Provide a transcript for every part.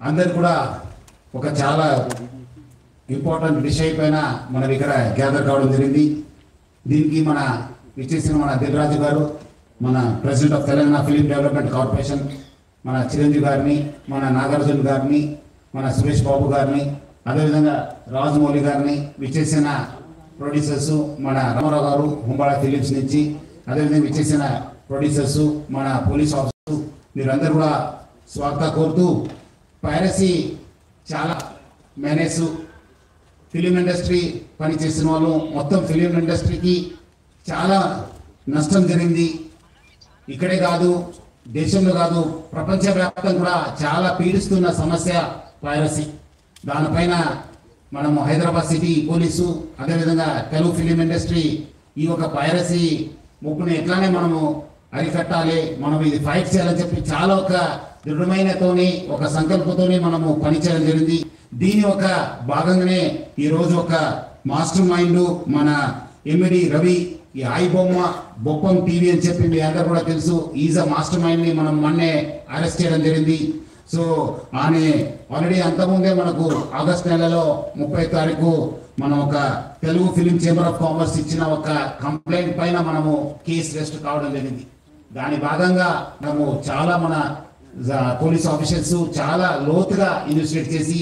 అందరు కూడా ఒక చాలా ఇంపార్టెంట్ విషయం పైన మనం ఇక్కడ గ్యాదర్ కావడం జరిగింది. దీనికి మన విచ్చేసిన మన దిల్రాజు గారు, మన president of Telangana film development corporation, మన చిరంజీవి గారిని, మన నాగార్జున గారిని, మన సురేష్ బాబు గారిని, అదేవిధంగా రాజమౌళి గారిని, విచ్చేసిన ప్రొడ్యూసర్స్ మన రామారావు గారు హుంబాళ ఫిలిమ్స్ నుంచి, అదేవిధంగా విచ్చేసిన ప్రొడ్యూసర్స్ మన పోలీస్ ఆఫీసర్స్, మీరందరూ కూడా స్వాగతం కోరుతూ, పైరసీ చాలా మేనేజ్ ఫిలిం ఇండస్ట్రీ పనిచేసిన వాళ్ళు మొత్తం ఫిలిం ఇండస్ట్రీకి చాలా నష్టం జరిగింది. ఇక్కడే కాదు, దేశంలో కాదు, ప్రపంచవ్యాప్తంగా కూడా చాలా పీడిస్తున్న సమస్య పైరసీ. దానిపైన మనము హైదరాబాద్ సిటీ పోలీసు, అదేవిధంగా తెలుగు ఫిలిం ఇండస్ట్రీ ఈ ఒక పైరసీ ముప్పుని ఎట్లానే మనము అరికట్టాలి, మనం ఇది ఫైట్ చేయాలని చెప్పి చాలా ఒక దృఢమైనతోని ఒక సంకల్పంతోని మనము పనిచేయడం జరిగింది. దీని ఒక భాగంగానే ఈరోజు ఒక మాస్టర్ మైండ్ మన ఎమ్మిడి రవి, ఈ ఐ బొమ్మ బొప్పం టీవీ అని చెప్పి మీ అందరూ కూడా తెలుసు, ఈజ్ అ మాస్టర్ మైండ్ ని మనం మొన్నే అరెస్ట్ చేయడం జరిగింది. సో ఆయన ఆల్రెడీ అంతకుముందే మనకు ఆగస్ట్ నెలలో 30 తారీఖు మనం ఒక Telugu film chamber of commerce ఇచ్చిన ఒక కంప్లైంట్ పైన మనము కేసు రిజిస్టర్ కావడం జరిగింది. దాని భాగంగా మనము చాలా మన పోలీస్ ఆఫీసర్స్ చాలా లోతుగా ఇన్వెస్టిగేట్ చేసి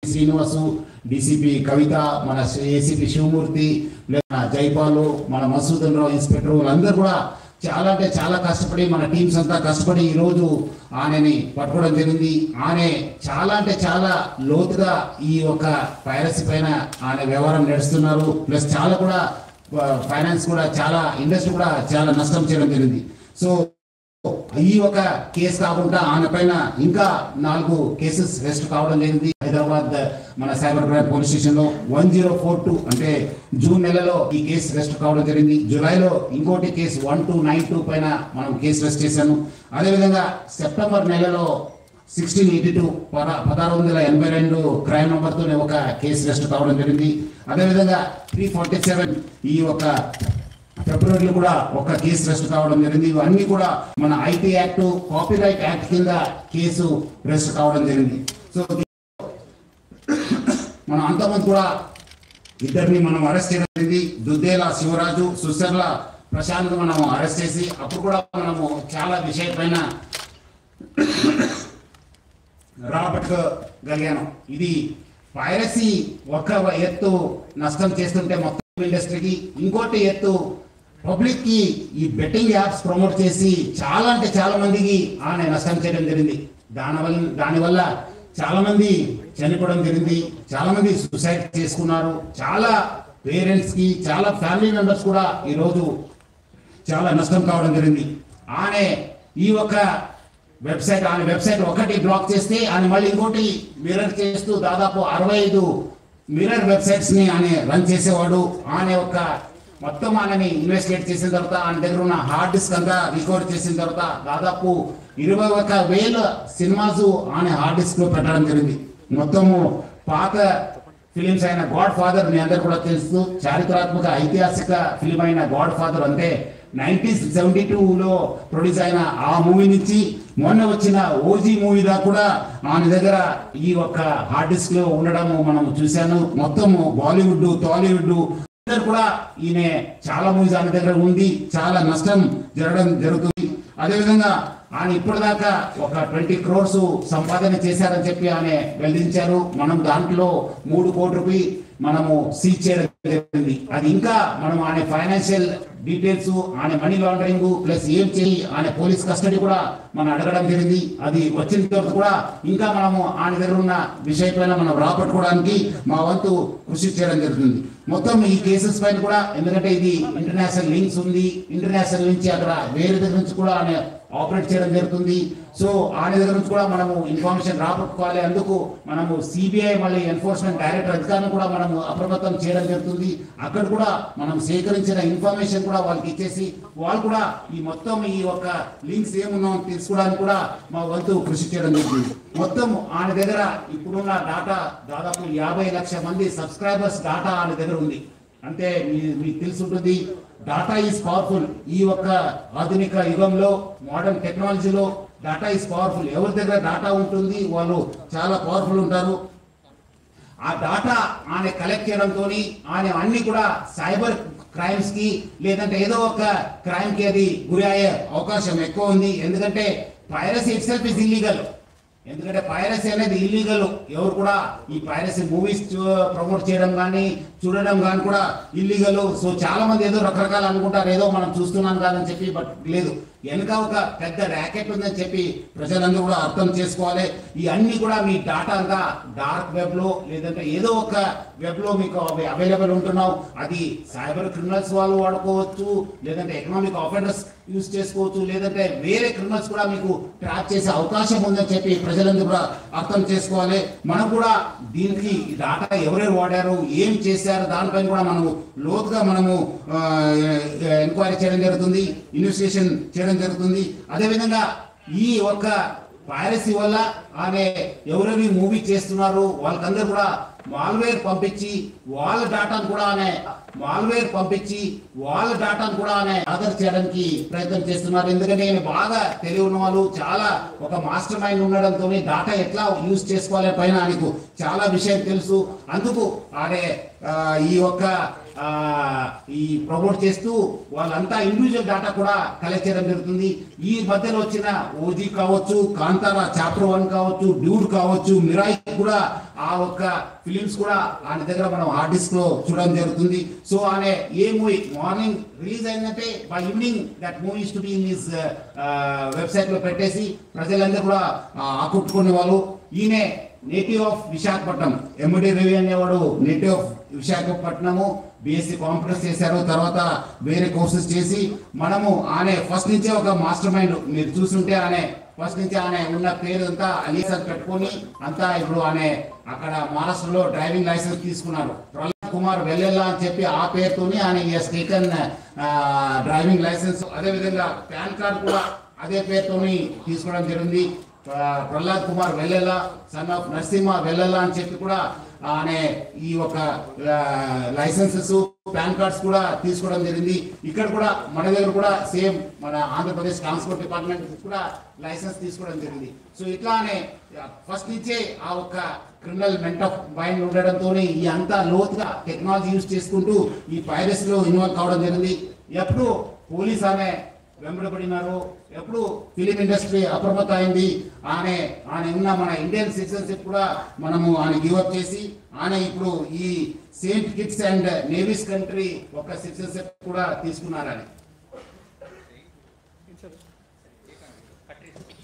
శ్రీనివాసు, డిసిపి కవిత, మన ఏసీపీ శివమూర్తి, జైపాలు, మన మసూదన్ రావు ఇన్స్పెక్టర్, వాళ్ళందరూ కూడా చాలా అంటే చాలా కష్టపడి మన టీమ్స్ అంతా కష్టపడి ఈరోజు ఆయనని పట్టుకోవడం జరిగింది. ఆయన చాలా అంటే చాలా లోతుగా ఈ ఒక పైరసీ పైన ఆయన వ్యవహారం నడుస్తున్నారు. ప్లస్ చాలా కూడా ఫైనాన్స్ కూడా చాలా ఇండస్ట్రీ కూడా చాలా నష్టం చేయడం జరిగింది. సో ఈ ఒక కేసు కాకుండా ఆయన పైన ఇంకా 4 కేసెస్ రిజిస్టర్ కావడం జరిగింది. హైదరాబాద్ మన సైబర్ క్రైమ్ పోలీస్ స్టేషన్ లో 1042 అంటే జూన్ నెలలో ఈ కేసు రిజిస్టర్ కావడం జరిగింది. జూలైలో ఇంకోటి కేసు 1292 పైన మనం కేసు రిజిస్టర్ చేశాము. అదేవిధంగా సెప్టెంబర్ నెలలో 1682 1682 క్రైమ్ నంబర్ తోనే ఒక కేసు రిజిస్టర్ కావడం జరిగింది. అదేవిధంగా 347 ఈ ఒక ఫిబ్రవరిలో కూడా ఒక కేసు రిజిస్టర్ కావడం జరిగింది. ఇవన్నీ కూడా మన ఐటీ యాక్ట్, కాపీరైట్ యాక్ట్ కింద కేసు రిజిస్టర్ కావడం జరిగింది. సో మనం అంతమంది కూడా ఇద్దరిని మనం అరెస్ట్ చేయడం జరిగింది. దుద్దేల శివరాజు, సుసర్ల ప్రశాంత్ మనం అరెస్ట్ చేసి అప్పుడు కూడా మనము చాలా విషయం పైన రాబట్టగలిగాను. ఇది పైరసీ ఒక ఎత్తు నష్టం చేస్తుంటే మొత్తం ఇండస్ట్రీకి, ఇంకోటి ఎత్తు పబ్లిక్ కి ఈ బెట్టింగ్ యాప్స్ ప్రమోట్ చేసి చాలా అంటే చాలా మందికి ఆయన నష్టం చేయడం జరిగింది. దానివల్ల చాలా మంది చనిపోవడం జరిగింది, చాలా మంది సూసైడ్ చేసుకున్నారు. చాలా పేరెంట్స్ కి, చాలా ఫ్యామిలీ మెంబర్స్ కూడా ఈరోజు చాలా నష్టం కావడం జరిగింది. ఆయన ఈ ఒక వెబ్సైట్ ఒకటి బ్లాక్ చేస్తే ఆయన మళ్ళీ ఇంకోటి మిర్రర్ చేస్తూ దాదాపు 65 మిర్రర్ వెబ్సైట్స్ ని ఆయన రన్ చేసేవాడు. ఆయన ఒక మొత్తం ఆయనని ఇన్వెస్టిగేట్ చేసిన తర్వాత ఆయన దగ్గర ఉన్న హార్డ్ డిస్క్ అంతా రికవర్ చేసిన తర్వాత దాదాపు 21,000 సినిమాస్ ఆయన హార్డ్ డిస్క్ లో పెట్టడం జరిగింది. మొత్తము పాత ఫిలిమ్స్ అయిన గాడ్ ఫాదర్ మీ అందరు కూడా తెలుసు, చారిత్రాత్మక ఐతిహాసిక ఫిలిం అయిన గాడ్ ఫాదర్ అంటే 1972లో ప్రొడ్యూస్ అయిన ఆ మూవీ నుంచి మొన్న వచ్చిన ఓజీ మూవీ దా కూడా ఆయన దగ్గర ఈ ఒక్క హార్డ్ డిస్క్ లో ఉండడం మనం చూశాను. మొత్తము బాలీవుడ్, టాలీవుడ్ కూడా ఈయన చాలా మూవీస్ ఆయన దగ్గర ఉంది, చాలా నష్టం జరుగుతుంది. అదేవిధంగా ఆయన ఇప్పటిదాకా ఒక 20 crores సంపాదన చేశారని చెప్పి ఆయన వెల్లడించారు. మనం దాంట్లో 3 కోట్ల రూపాయలు మనము సీజ్ చేయడం జరిగింది. అది ఇంకా మనం ఆయన ఫైనాన్షియల్ డీటెయిల్స్, ఆయన మనీ లాండరింగ్ ప్లస్ ఏం చేయి ఆయన పోలీస్ కస్టడీ కూడా మనం అడగడం జరిగింది. అది వచ్చిన తర్వాత కూడా ఇంకా మనము ఆయన దగ్గర ఉన్న విషయం పైన మనం రాబట్టుకోవడానికి మా వంతు కృషి చేయడం జరుగుతుంది. మొత్తం ఈ కేసెస్ పైన కూడా, ఎందుకంటే ఇది ఇంటర్నేషనల్ లింక్స్ ఉంది, ఇంటర్నేషనల్ నుంచి అక్కడ వేరే దగ్గర నుంచి కూడా ఆయన ఆపరేట్ చేయడం జరుగుతుంది. సో ఆయన దగ్గర నుంచి కూడా మనము ఇన్ఫర్మేషన్ రాబట్టుకోవాలి. అందుకు మనము సిబిఐ మళ్ళీ ఎన్ఫోర్స్మెంట్ డైరెక్టర్ అధికారులను కూడా మనము అప్రమత్తం చేయడం జరుగుతుంది. అక్కడ కూడా మనం సేకరించిన ఇన్ఫర్మేషన్ కూడా వాళ్ళకి ఇచ్చేసి వాళ్ళు కూడా ఈ మొత్తం ఈ యొక్క లింక్స్ ఏమున్నాయో తెలుసుకోవడానికి కూడా మా వంతు కృషి చేయడం జరుగుతుంది. మొత్తం ఆయన దగ్గర ఇప్పుడున్న డాటా దాదాపు 50 లక్షల మంది సబ్స్క్రైబర్స్ డాటా ఆయన దగ్గర ఉంది. అంటే మీకు తెలిసి ఉంటుంది, డాటా ఈజ్ పవర్ఫుల్. ఈ ఒక్క ఆధునిక యుగంలో, మోడర్న్ టెక్నాలజీలో డాటా ఈజ్ పవర్ఫుల్. ఎవరి దగ్గర డాటా ఉంటుంది వాళ్ళు చాలా పవర్ఫుల్ ఉంటారు. ఆ డాటా ఆయన కలెక్ట్ చేయడంతో ఆయన అన్ని కూడా సైబర్ క్రైమ్స్ కి లేదంటే ఏదో ఒక క్రైమ్ కి అది గురి అయ్యే అవకాశం ఎక్కువ ఉంది. ఎందుకంటే piracy it self is illegal. ఎందుకంటే పైరసీ అనేది ఇల్లీగల్. ఎవరు కూడా ఈ పైరసీ మూవీస్ ప్రమోట్ చేయడం కానీ చూడడం కానీ కూడా ఇల్లీగల్. సో చాలా మంది ఏదో రకరకాలు అనుకుంటారు, ఏదో మనం చూస్తున్నాం కాదని చెప్పి. బట్ లేదు, వెనుక ఒక పెద్ద ర్యాకెట్ ఉందని చెప్పి ప్రజలందరూ కూడా అర్థం చేసుకోవాలి. ఈ అన్ని కూడా మీ డాటా అంతా డార్క్ వెబ్ లో లేదంటే ఏదో ఒక వెబ్ లో మీకు అవైలబుల్ ఉంటున్నావు. అది సైబర్ క్రిమినల్స్ వాళ్ళు వాడుకోవచ్చు, లేదంటే ఎకనామిక్ ఆఫెండర్స్ యూజ్ చేసుకోవచ్చు, లేదంటే వేరే క్రిమినల్స్ కూడా మీకు ట్రాప్ చేసే అవకాశం ఉందని చెప్పి ప్రజలందరూ కూడా అర్థం చేసుకోవాలి. మనం కూడా దీనికి డాటా ఎవరెవరు వాడారు, ఏం చేశారు, దానిపైన కూడా మనము లోతుగా మనము ఎంక్వైరీ చేయడం జరుగుతుంది, ఇన్వెస్టిగేషన్ చేయడం జరుగుతుంది. అదేవిధంగా ఈ ఒక్క పైరసీ వల్ల ఆమె ఎవరెవరి మూవీ చేస్తున్నారు వాళ్ళకందరూ కూడా మాల్వేర్ పంపించి వాళ్ళ డాటాను కూడా ఆదర్ చేయడానికి ప్రయత్నం చేస్తున్నారు. ఎందుకంటే నేను బాగా తెలివి ఉన్న వాళ్ళు, చాలా ఒక మాస్టర్ మైండ్ ఉండడంతో డాటా ఎట్లా యూజ్ చేసుకోవాలి పైన ఆయనకు చాలా విషయం తెలుసు. అందుకు ఆడే ఈ ప్రమోట్ చేస్తూ వాళ్ళంతా ఇండివిజువల్ డాటా కూడా కలెక్ట్ చేయడం జరుగుతుంది. ఈ మధ్యలో వచ్చిన ఓజీ కావచ్చు, కాంతారా చాప్టర్ 1 కావచ్చు, డ్యూడ్ కావచ్చు, మిరాయి కూడా ఆ ఒక్క ఫిలిమ్స్ కూడా ఆయన దగ్గర మనం హార్డ్ డిస్క్ లో చూడడం జరుగుతుంది. సో ఆయన ఏ మూవీ మార్నింగ్ రిలీజ్ అయిందంటే by evening that movie to be in his website లో పెట్టేసి ప్రజలందరూ కూడా ఆకట్టుకునే వాళ్ళు. ఈయన నేటివ్ ఆఫ్ విశాఖపట్నం, ఎండి రవి అనేవాడు native of Visakhapatnam, BSc computers చేశారు. తర్వాత వేరే కోర్సెస్ చేసి మనము ఆయన ఫస్ట్ నుంచే ఒక మాస్టర్ మైండ్. మీరు చూస్తుంటే ఆయన ఫస్ట్ నుంచి ఆయన ఉన్న పేరు అంతా అలీసన్ పెట్టుకొని అంతా ఇప్పుడు ఆయన అక్కడ మహారాష్ట్రలో డ్రైవింగ్ లైసెన్స్ తీసుకున్నారు. ప్రహ్లాద్ కుమార్ వెల్లెల్లా అని చెప్పి ఆ పేరుతోని ఆయన స్టేషన్ డ్రైవింగ్ లైసెన్స్, అదేవిధంగా పాన్ కార్డ్ కూడా అదే పేరుతోని తీసుకోవడం జరిగింది. ప్రహ్లాద్ కుమార్ వెల్లెల్లా, సన్ ఆఫ్ నరసింహ వెల్లెల్లా అని చెప్పి కూడా ఆయన ఈ ఒక లైసెన్సెస్ పాన్ కార్డ్స్ కూడా తీసుకోవడం జరిగింది. ఇక్కడ కూడా మన దగ్గర కూడా సేమ్ మన ఆంధ్రప్రదేశ్ ట్రాన్స్పోర్ట్ డిపార్ట్మెంట్ కూడా లైసెన్స్ తీసుకోవడం జరిగింది. సో ఇట్లానే ఫస్ట్ నుంచే ఆ ఒక క్రిమినల్ మెంట్ ఆఫ్ మైండ్ ఉండడంతో ఈ అంతా లోతుగా టెక్నాలజీ యూజ్ చేసుకుంటూ ఈ పైరసీలో ఇన్వాల్వ్ కావడం జరిగింది. ఎప్పుడు పోలీస్ ఆమె వెంబడబడినారు, ఎప్పుడు ఫిలిం ఇండస్ట్రీ అప్రమత్తం అయింది. ఆయన ఉన్న మన ఇండియన్ సిటిజన్షిప్ కూడా మనము ఆయన గివప్ చేసి ఆయన ఇప్పుడు ఈ Saint Kitts and navies country ఒక సిటిజన్షిప్ కూడా తీసుకున్నారని.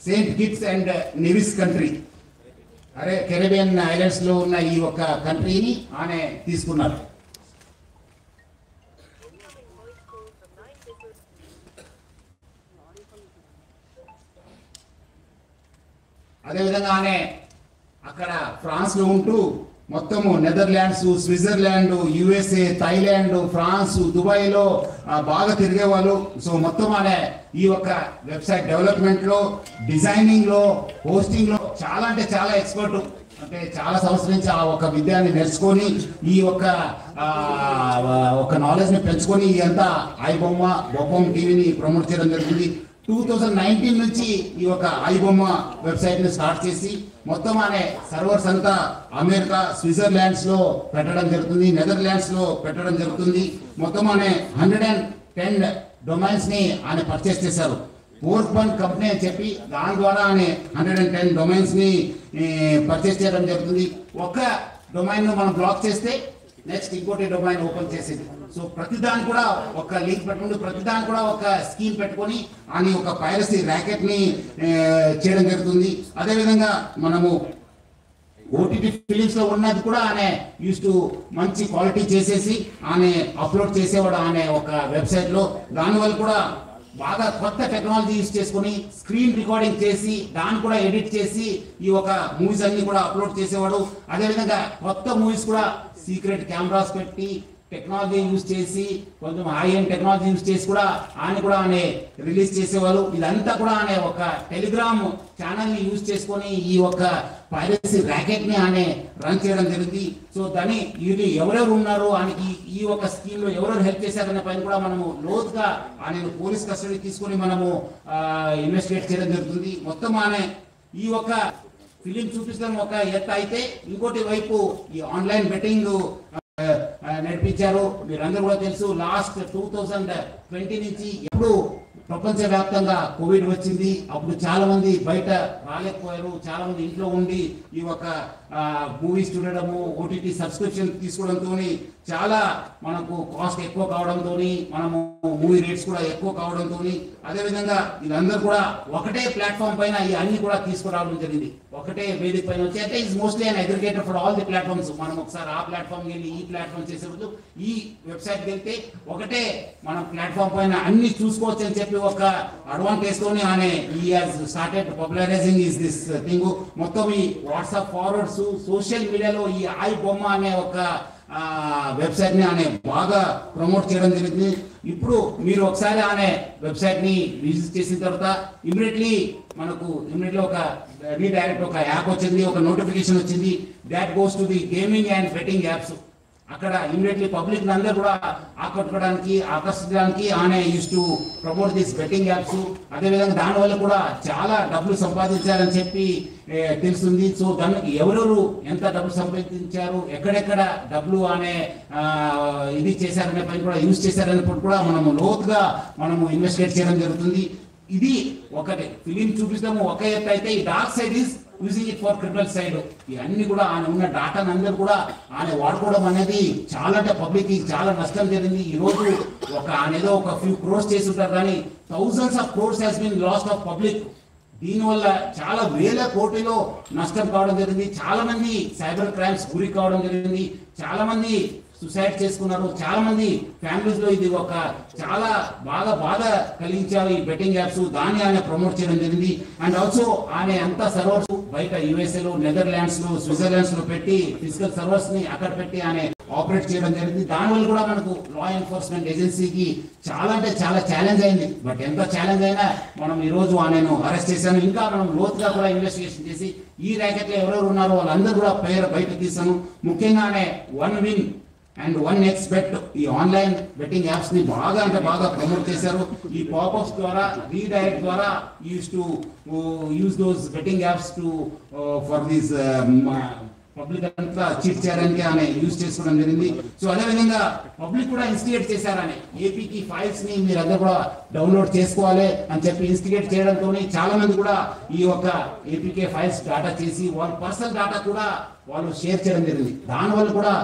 Saint Kitts and navies country Caribbean islands లో ఉన్న ఈ ఒక కంట్రీని ఆయన తీసుకున్నారు. అదేవిధంగా ఆయన అక్కడ ఫ్రాన్స్ లో ఉంటూ మొత్తము Netherlands, Switzerland, USA, Thailand, France, Dubai లో బాగా తిరిగేవాళ్ళు. సో మొత్తం ఆయన ఈ యొక్క వెబ్సైట్ డెవలప్మెంట్ లో, డిజైనింగ్ లో, హోస్టింగ్ లో చాలా అంటే చాలా ఎక్స్పర్ట్. అంటే చాలా సంవత్సరం నుంచి ఆ ఒక విద్యాన్ని నేర్చుకొని ఈ ఒక నాలెడ్జ్ ని పెంచుకొని అంతా బొమ్మం టీవీని ప్రమోట్ చేయడం జరుగుతుంది. 2019 నుంచి ఈ ఒక ఐబొమ్మ వెబ్సైట్ ని స్టార్ట్ చేసి మొత్తం అనే సర్వర్స్ అంతా అమెరికా, స్విట్జర్లాండ్స్ లో పెట్టడం జరుగుతుంది, నెదర్లాండ్స్ లో పెట్టడం జరుగుతుంది. మొత్తం అనే 110 డొమైన్స్ ని ఆయన పర్చేస్ చేశారు. పోర్ట్బన్ కంపెనీ అని చెప్పి దాని ద్వారా ఆయన 110 డొమైన్స్ ని పర్చేస్ చేయడం జరుగుతుంది. ఒక డొమైన్ ను మనం బ్లాక్ చేస్తే నెక్స్ట్ ఇంకోటి డొమైన్ ఓపెన్ చేసేది. సో ప్రతిదాని కూడా ఒక లింక్ పెట్టుకుంటూ ప్రతిదాని కూడా ఒక స్కీమ్ పెట్టుకొని అని ఒక పైరసీ ర్యాకెట్ ని చేయడం జరుగుతుంది. అదేవిధంగా మనము ఓటీటీ ఫిలిమ్స్ లో ఉన్నది కూడా ఆయన యూస్ టు మంచి క్వాలిటీ చేసేసి ఆయన అప్లోడ్ చేసేవాడు ఆయన ఒక వెబ్సైట్ లో. దానివల్ల కూడా బాగా కొత్త టెక్నాలజీ యూజ్ చేసుకుని స్క్రీన్ రికార్డింగ్ చేసి దాన్ని కూడా ఎడిట్ చేసి ఈ ఒక మూవీస్ అన్ని కూడా అప్లోడ్ చేసేవాడు. అదేవిధంగా కొత్త మూవీస్ కూడా సీక్రెట్ కెమెరాస్ పెట్టి టెక్నాలజీ యూజ్ చేసి కొంచెం హై ఎండ్ టెక్నాలజీ యూజ్ చేసి కూడా ఆయన రిలీజ్ చేసేవాళ్ళు. ఇదంతా కూడా ఆయన ఒక టెలిగ్రామ్ ఛానల్ ని యూజ్ చేసుకొని ఈ ఒక పైరసీ ర్యాకెట్ ని ఆయన రన్ చేయడం జరిగింది. సో దాన్ని ఇది ఎవరెవరు ఉన్నారు ఆయనకి ఈ ఒక స్కీమ్ లో ఎవరెవరు హెల్ప్ చేశారనే పైన కూడా మనము లోతుగా ఆయన పోలీస్ కస్టడీ తీసుకొని మనము ఇన్వెస్టిగేట్ చేయడం జరుగుతుంది. మొత్తం ఆయన ఈ ఒక ఫిలిం చూపించడం ఒక ఎత్తు అయితే, ఇంకోటి వైపు ఈ ఆన్లైన్ బెట్టింగ్ నడిపించారు. మీరందరూ కూడా తెలుసు, లాస్ట్ 2020 నుంచి ఎప్పుడు ప్రపంచవ్యాప్తంగా కోవిడ్ వచ్చింది. అప్పుడు చాలా మంది బయట రాలేకపోయారు, చాలా మంది ఇంట్లో ఉండి ఈ ఒక మూవీస్ చూడడము, ఓటీటీ సబ్స్క్రిప్షన్ తీసుకోవడంతో చాలా మనకు కాస్ట్ ఎక్కువ కావడంతో, మనము మూవీ రేట్స్ కూడా ఎక్కువ కావడంతో, అదేవిధంగా వీళ్ళందరూ కూడా ఒకటే ప్లాట్ఫామ్ పైన ఈ అన్ని కూడా తీసుకురావడం జరిగింది. ఒకటే వేదిక పైన వచ్చి, అంటే is mostly and aggregator for all the platforms. మనం ఒకసారి ఆ ప్లాట్ఫామ్ వెళ్ళి ఈ ప్లాట్ఫామ్ చేసేప్పుడు ఈ వెబ్సైట్కి వెళ్తే ఒకటే మనం ప్లాట్ఫామ్ పైన అన్ని చూసుకోవచ్చు అని చెప్పి ఒక అడ్వాంటేజ్ తోనే ఆయన ఈ has started popularising is this thing. మొత్తం ఈ వాట్సాప్ ఫార్వర్డ్స్, సోషల్ మీడియాలో ఈ ఐ బొమ్మ అనే ఒక వెబ్సైట్ ని ఆయన బాగా ప్రమోట్ చేయడం జరిగింది. ఇప్పుడు మీరు ఒకసారి ఆయన వెబ్సైట్ ని విజిట్ చేసిన తర్వాత ఇమీడియట్లీ ఒక రీడైరెక్ట్ ఒక యాప్ వచ్చింది, ఒక నోటిఫికేషన్ వచ్చింది. That goes to the gaming and betting apps. అక్కడ ఇమీడియట్లీ పబ్లిక్ అందరూ కూడా ఆకర్షించడానికి ఆయన use to promote this betting apps. అదేవిధంగా దానివల్ల కూడా చాలా డబ్బులు సంపాదించారని చెప్పి తెలుస్తుంది. సో దానికి ఎవరెవరు ఎంత డబ్బులు సంపాదించారు, ఎక్కడెక్కడ డబ్బులు అనే ఇది చేశారనే పని కూడా యూజ్ చేశారనే కూడా మనము లోతుగా ఇన్వెస్టిగేట్ చేయడం జరుగుతుంది. ఇది ఒకటి ఫిలిం చూపిస్తాము ఒక ఎత్తు అయితే, ఈ dark side is using it for criminal side. ఇవన్నీ కూడా ఆయన ఉన్న డాటాను అందరూ కూడా ఆయన వాడుకోవడం అనేది చాలా, అంటే పబ్లిక్ కి చాలా నష్టం జరిగింది. ఈ రోజు ఆయన ఏదో ఒక ఫ్యూ క్రోర్స్ చేసి ఉంటారు, కానీ thousands of crores has been lost of public. దీనివల్ల చాలా వేల కోట్లలో నష్టం కావడం జరిగింది. చాలా మంది సైబర్ క్రైమ్స్ గురి కావడం జరిగింది. చాలా మంది సూసైడ్ చేసుకున్నారు. చాలా మంది ఫ్యామిలీస్ లో ఇది ఒక చాలా బాధ కలిగించారు ఈ బెట్టింగ్ యాప్స్. దాన్ని ఆయన ప్రమోట్ చేయడం జరిగింది. అండ్ ఆల్సో ఆయన అంతా సర్వర్స్ బయట యుఎస్ఏ లో, నెదర్లాండ్స్ లో, స్విట్జర్లాండ్స్ లో పెట్టి ఫిజికల్ సర్వర్స్ ని అక్కడ పెట్టి ఆయన ఆపరేట్ చేయడం జరిగింది. దానివల్ల కూడా మనకు లా ఎన్ఫోర్స్మెంట్ ఏజెన్సీకి చాలా, అంటే చాలా ఛాలెంజ్ అయింది. బట్ ఎంత ఛాలెంజ్ అయినా మనం ఈ రోజు ఆయనను అరెస్ట్ చేశాను. ఇంకా మనం లోతుగా కూడా ఇన్వెస్టిగేషన్ చేసి ఈ ర్యాకెట్ లో ఎవరెవరు ఉన్నారో వాళ్ళందరూ కూడా పేరు బయటకు తీసాను. ముఖ్యంగానే one win and one x bet ఈ ఆన్లైన్ బెట్టింగ్ యాప్స్ ని బాగా ప్రమోట్ చేశారు. ఈ పాపప్స్ ద్వారా, రీడైరెక్ట్ ద్వారా use those betting apps to for these public అంతా చీట్ చేయడానికి ఆయన యూజ్ చేసుకోవడం జరిగింది. సో అదేవిధంగా పబ్లిక్ కూడా ఇన్స్టిగేట్ చేశారని ఏపీకి ఫైల్స్ ని మీరు అందరూ కూడా డౌన్లోడ్ చేసుకోవాలి అని చెప్పి ఇన్స్టిగేట్ చేయడంతో చాలా మంది కూడా ఈ యొక్క ఏపీకే ఫైల్స్ డాటా చేసి వాళ్ళ పర్సనల్ డాటా కూడా వాళ్ళు షేర్ చేయడం జరిగింది. దానివల్ల కూడా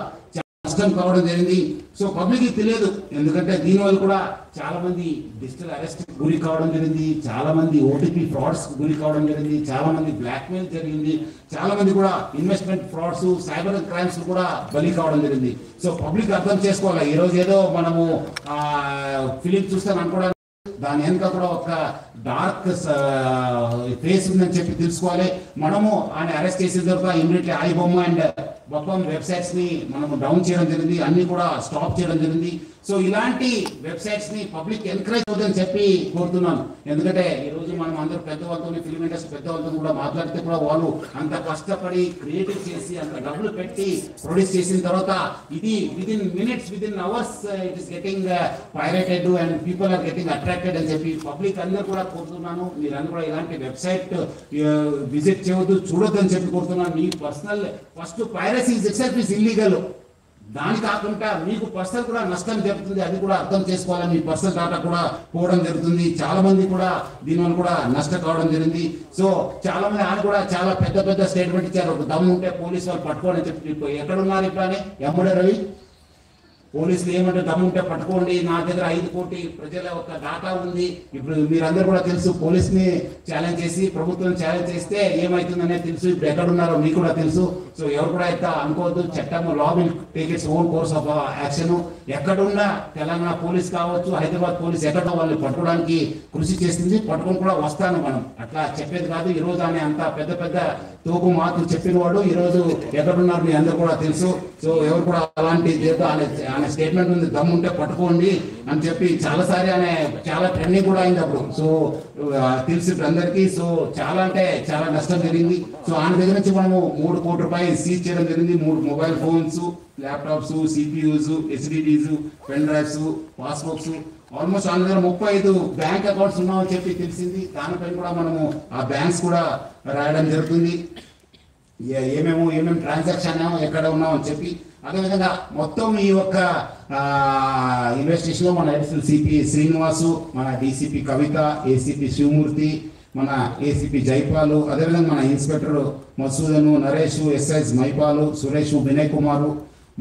నష్టం కావడం జరిగింది. సో పబ్లిక్ కి తెలియదు, ఎందుకంటే దీనివల్ల కూడా చాలా మంది డిజిటల్ అరెస్ట్ గురి కావడం జరిగింది. చాలా మంది ఓటీపీ ఫ్రాడ్స్ గురి కావడం జరిగింది. చాలా మంది బ్లాక్మెయిల్ జరిగింది. చాలా మంది కూడా ఇన్వెస్ట్మెంట్ ఫ్రాడ్స్, సైబర్ క్రైమ్స్ కూడా బలి కావడం జరిగింది. సో పబ్లిక్ అర్థం చేసుకోవాలి. ఈ రోజు ఏదో మనము ఫిలిం చూస్తాం అనుకోవడానికి దాని వెనుక కూడా ఒక డార్క్ ఫేస్ ఉందని చెప్పి తెలుసుకోవాలి. మనము ఆయన అరెస్ట్ చేసిన తర్వాత ఇమీడియట్లీ ఐ బొమ్మ అండ్ బొప్పం వెబ్సైట్స్ ని మనము డౌన్ చేయడం జరిగింది, అన్ని కూడా స్టాప్ చేయడం జరిగింది. సో ఇలాంటి వెబ్సైట్స్ ని పబ్లిక్ ఎంకరేజ్ అవుతుందని చెప్పి కోరుతున్నాను. ఎందుకంటే ఈ రోజు మనం అందరూ పెద్దవాళ్ళతో, ఫిల్మ్ ఇండస్ట్రీ పెద్దవాళ్ళతో కూడా మాట్లాడితే కూడా వాళ్ళు అంత కష్టపడి క్రియేటివ్ చేసి అంత డబ్బులు పెట్టి ప్రొడ్యూస్ చేసిన తర్వాత ఇది within minutes, within hours it is getting pirated and people are getting attracted అని చెప్పి పబ్లిక్ అందరూ కూడా కోరుతున్నాను. మీరందరూ కూడా ఇలాంటి వెబ్సైట్ విజిట్ చేయవద్దు, చూడొద్దు అని చెప్పి కోరుతున్నాను. మీ personal first piracy itself is illegal. దాని కాకుండా మీకు పర్సనల్ కూడా నష్టం జరుగుతుంది, అది కూడా అర్థం చేసుకోవాలని. మీ పర్సనల్ డాటా కూడా పోవడం జరుగుతుంది. చాలా మంది కూడా దీనివల్ల కూడా నష్టం కావడం జరిగింది. సో చాలా మంది ఆయన కూడా చాలా పెద్ద స్టేట్మెంట్ ఇచ్చారు. ఒక దమ్ము ఉంటే పోలీసు వాళ్ళు పట్టుకోని చెప్పి. ఎక్కడున్నారు ఇప్పుడు ఎమ్మడే రవి? పోలీసులు ఏమంటే దమ్ముంటే పట్టుకోండి, నా దగ్గర 5 కోటి ప్రజల ఒక డాటా ఉంది. ఇప్పుడు మీరందరూ కూడా తెలుసు, పోలీస్ని ఛాలెంజ్ చేసి ప్రభుత్వం ఛాలెంజ్ చేస్తే ఏమవుతుందనే తెలుసు. ఇప్పుడు ఎక్కడున్నారో మీకు కూడా తెలుసు. సో ఎవరు కూడా అయితే అనుకోవద్దు, చట్టం law will take its own course of action. ఎక్కడున్నా తెలంగాణ పోలీస్ కావచ్చు, హైదరాబాద్ పోలీస్ ఎక్కడో వాళ్ళని పట్టుకోవడానికి కృషి చేస్తుంది. పట్టుకొని కూడా వస్తాను మనం, అట్లా చెప్పేది కాదు. ఈ రోజు ఆయన అంత పెద్ద తోపు మాటలు చెప్పినవాడు ఈరోజు ఎక్కడున్నారు మీ అందరూ కూడా తెలుసు. సో ఎవరు కూడా అలాంటి ఆయన స్టేట్మెంట్ ఉంది, దమ్ముంటే పట్టుకోండి అని చెప్పి చాలాసారి ఆయన చాలా ట్రెండింగ్ కూడా అయింది అప్పుడు. సో తెలుసు అందరికీ. సో చాలా అంటే చాలా నష్టం జరిగింది. సో ఆయన దగ్గర నుంచి మనము 3 కోట్ల రూపాయలు సీజ్ చేయడం జరిగింది. 3 mobile phones, laptops, CPUs, SSDs, pen drives, passbooks, almost ఆయన దగ్గర 35 బ్యాంక్ అకౌంట్స్ ఉన్నామని చెప్పి తెలిసింది. దానిపైన కూడా మనము ఆ బ్యాంక్స్ కూడా రాయడం జరుగుతుంది, ఏమేమి ట్రాన్సాక్షన్ ఎక్కడ ఉన్నామని చెప్పి. అదేవిధంగా మొత్తం ఈ యొక్క ఇన్వెస్టిగేషన్లో మన అడిషనల్ సిపి శ్రీనివాసు, మన డిసిపి కవిత, ఏసీపీ శివమూర్తి, మన ఏసీపీ జైపాలు, అదేవిధంగా మన ఇన్స్పెక్టర్ మసూదను, నరేష్, ఎస్ఐస్ మైపాలు, సురేష్, వినయ్ కుమారు,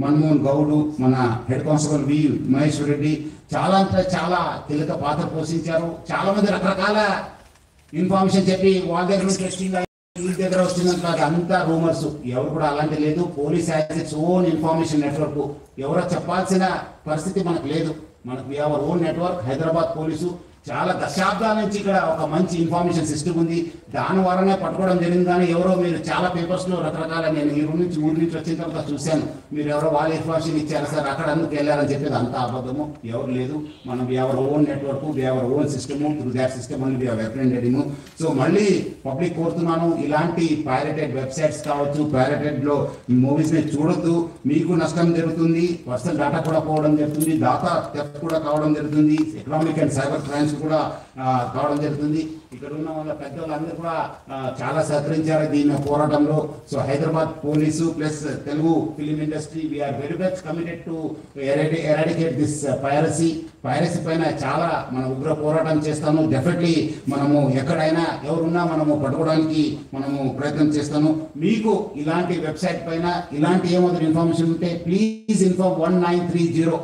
మన్మోహన్ గౌడు, మన హెడ్ కానిస్టేబుల్ వి మహేశ్వర్ రెడ్డి చాలా అంటే చాలా కీలక పాత్ర పోషించారు. చాలా మంది రకరకాల ఇన్ఫర్మేషన్ చెప్పి వాళ్ళ దగ్గర నుంచి వచ్చింది, వీళ్ళ దగ్గర వస్తుందని కాదు, అంతా రూమర్స్. ఎవరు కూడా అలాంటి లేదు. Police as its own information network. ఎవరో చెప్పాల్సిన పరిస్థితి మనకు లేదు. మనకు we our own network. Hyderabad police చాలా దశాబ్దాల నుంచి ఇక్కడ ఒక మంచి ఇన్ఫర్మేషన్ సిస్టమ్ ఉంది. దాని వల్లనే పట్టుకోవడం జరిగింది. కానీ ఎవరో మీరు చాలా పేపర్స్లో రకరకాల, నేను ఈ ఊరి నుంచి వచ్చిన తర్వాత చూశాను, మీరు ఎవరో వాళ్ళ ఇన్ఫర్మేషన్ ఇచ్చారు సార్, అక్కడ అందుకు వెళ్ళారని చెప్పేది అంతా అబద్ధము. ఎవరు లేదు. మనం we our own network, we our own system. Through that system అని వి అప్రెండెడ్. సో మళ్ళీ పబ్లిక్ కోరుతున్నాను, ఇలాంటి పైరేటెడ్ వెబ్సైట్స్ కావచ్చు, పైరేటెడ్లో మూవీస్ని చూడొద్దు. మీకు నష్టం జరుగుతుంది, పర్సనల్ డేటా కూడా పోవడం జరుగుతుంది, డేటా థెఫ్ట్ కూడా కావడం జరుగుతుంది, ఎకనామిక్ అండ్ సైబర్ క్రైమ్స్ కూడా కావడం జరుగుతుంది. ఇక్కడ ఉన్న వాళ్ళ పెద్దవాళ్ళందరూ కూడా చాలా సహకరించారు దీని పోరాటంలో. So Hyderabad police plus Telugu film industry we are very much committed to eradicate this piracy పైన చాలా మన ఉగ్ర పోరాటం చేస్తాను. డెఫినెట్లీ మనము ఎక్కడైనా ఎవరున్నా మనము పట్టుకోవడానికి మనము ప్రయత్నం చేస్తాను. మీకు ఇలాంటి వెబ్సైట్ పైన ఇలాంటి ఏమో ఇన్ఫర్మేషన్ ఉంటే please inform 1930.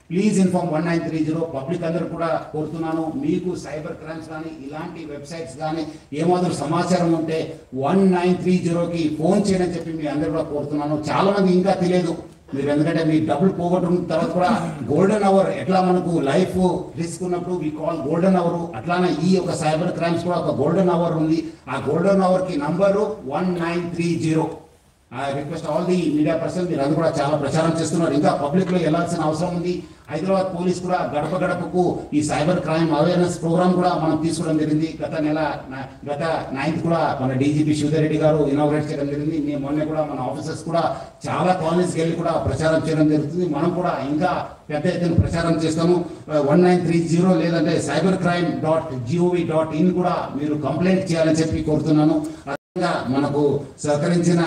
Please inform 1930. Public అందరూ కూడా కోరుతున్నాను, మీకు సైబర్ క్రైమ్స్ కానీ ఇలాంటి వెబ్సైట్స్ కానీ ఏమాత్రం సమాచారం ఉంటే 1930కి ఫోన్ చేయని చెప్పి మీ అందరూ కూడా కోరుతున్నాను. చాలా మంది ఇంకా తెలియదు మీరు, ఎందుకంటే మీ డబ్బులు పోగొట్టుకున్న తర్వాత కూడా గోల్డెన్ అవర్ ఎట్లా మనకు లైఫ్ రిస్క్ ఉన్నప్పుడు వి కాల్ గోల్డెన్ అవర్, అట్లానే ఈ యొక్క సైబర్ క్రైమ్స్ కూడా ఒక గోల్డెన్ అవర్ ఉంది. ఆ గోల్డెన్ అవర్కి number 1930. I request all the media person, మీరు అందరూ కూడా చాలా ప్రచారం చేస్తున్నారు. ఇంకా పబ్లిక్లో వెళ్ళాల్సిన అవసరం ఉంది. హైదరాబాద్ పోలీస్ కూడా గడప గడపకు ఈ సైబర్ క్రైమ్ అవేర్నెస్ ప్రోగ్రామ్ కూడా మనం తీసుకోవడం జరిగింది. గత 9th కూడా మన డీజీపీ శ్రీధర్ రెడ్డి గారు ఇనాగ్రేట్ చేయడం జరిగింది. మేము మొన్న కూడా మన ఆఫీసర్స్ కూడా చాలా కాలనీస్కి వెళ్ళి కూడా ప్రచారం చేయడం జరుగుతుంది. మనం కూడా ఇంకా పెద్ద ఎత్తున ప్రచారం చేస్తాము. 1930 లేదంటే cybercrime.gov.in కూడా మీరు కంప్లైంట్ చేయాలని చెప్పి కోరుతున్నాను. అదేవిధంగా మనకు సహకరించిన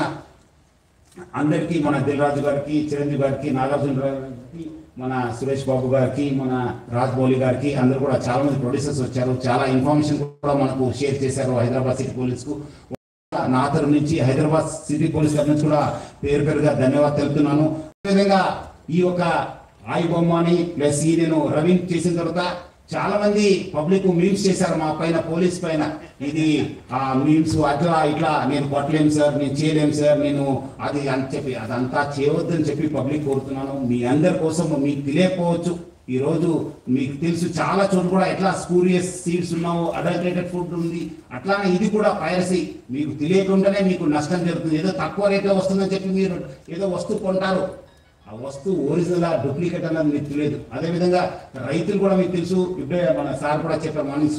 అందరికీ, మన దిల్రాజు గారికి, చిరంజీవి గారికి, నాగార్జున గారికి, మన సురేష్ బాబు గారికి, మన రాజ్మౌళి గారికి, అందరూ కూడా చాలా మంది ప్రొడ్యూసర్స్ వచ్చారు. చాలా ఇన్ఫర్మేషన్ కూడా మనకు షేర్ చేశారు హైదరాబాద్ సిటీ పోలీస్కు. నా తరఫు నుంచి హైదరాబాద్ సిటీ పోలీస్ గారి నుంచి కూడా పేరుగా ధన్యవాదాలు తెలుపుతున్నాను. అదేవిధంగా ఈ యొక్క ఆయి బొమ్మని ప్లస్ ఈ నేను రవిని చేసిన తర్వాత చాలా మంది పబ్లిక్ మీమ్స్ చేశారు మా పైన, పోలీస్ పైన. ఇది మీమ్స్ అట్లా ఇట్లా నేను కొట్టలేము సార్, నేను చేయలేము సార్, నేను అది అని చెప్పి అదంతా చేయవద్దని చెప్పి పబ్లిక్ కోరుతున్నాను. మీ అందరి కోసం మీకు తెలియకపోవచ్చు, ఈరోజు మీకు తెలుసు చాలా చోట్ల కూడా ఎట్లా స్పూరియస్ సీడ్స్ ఉన్నావు, అడల్టరేటెడ్ ఫుడ్ ఉంది. అట్లానే ఇది కూడా పైరసీ. మీకు తెలియకుండానే మీకు నష్టం జరుగుతుంది. ఏదో తక్కువ రేట్లో వస్తుందని చెప్పి మీరు ఏదో వస్తువు కొంటారు, ఆ వస్తువు ఒరిజినల్ డూప్లికేట్ అన్నది మీకు తెలియదు. అదేవిధంగా రైతులు కూడా మీకు తెలుసు, ఇప్పుడే మన సార్ కూడా చెప్పారు, మార్నింగ్